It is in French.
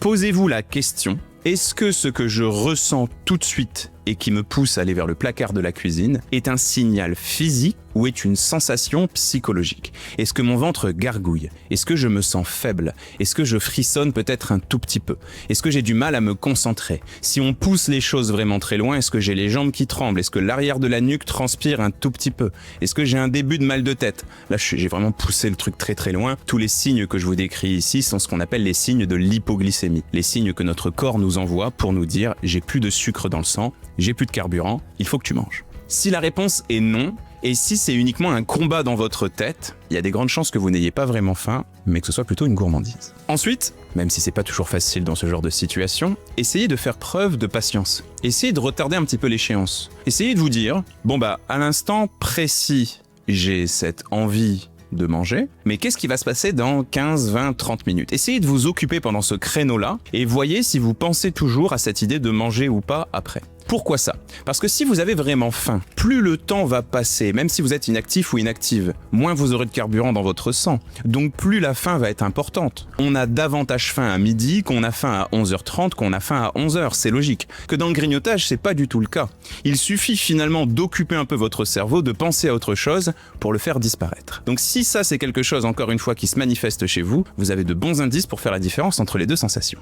Posez-vous la question, est-ce que ce que je ressens tout de suite et qui me pousse à aller vers le placard de la cuisine est un signal physique ou est une sensation psychologique? Est-ce que mon ventre gargouille? Est-ce que je me sens faible? Est-ce que je frissonne peut-être un tout petit peu? Est-ce que j'ai du mal à me concentrer? Si on pousse les choses vraiment très loin, est-ce que j'ai les jambes qui tremblent? Est-ce que l'arrière de la nuque transpire un tout petit peu? Est-ce que j'ai un début de mal de tête? Là, j'ai vraiment poussé le truc très très loin. Tous les signes que je vous décris ici sont ce qu'on appelle les signes de l'hypoglycémie. Les signes que notre corps nous envoie pour nous dire « j'ai plus de sucre dans le sang, j'ai plus de carburant, il faut que tu manges ». Si la réponse est non, et si c'est uniquement un combat dans votre tête, il y a des grandes chances que vous n'ayez pas vraiment faim, mais que ce soit plutôt une gourmandise. Ensuite, même si c'est pas toujours facile dans ce genre de situation, essayez de faire preuve de patience. Essayez de retarder un petit peu l'échéance. Essayez de vous dire, bon bah, à l'instant précis, j'ai cette envie de manger, mais qu'est-ce qui va se passer dans 15, 20, 30 minutes? Essayez de vous occuper pendant ce créneau-là et voyez si vous pensez toujours à cette idée de manger ou pas après. Pourquoi ça? Parce que si vous avez vraiment faim, plus le temps va passer, même si vous êtes inactif ou inactive, moins vous aurez de carburant dans votre sang. Donc plus la faim va être importante. On a davantage faim à midi qu'on a faim à 11h30 qu'on a faim à 11h, c'est logique. Que dans le grignotage, c'est pas du tout le cas. Il suffit finalement d'occuper un peu votre cerveau, de penser à autre chose pour le faire disparaître. Donc si ça c'est quelque chose encore une fois qui se manifeste chez vous, vous avez de bons indices pour faire la différence entre les deux sensations.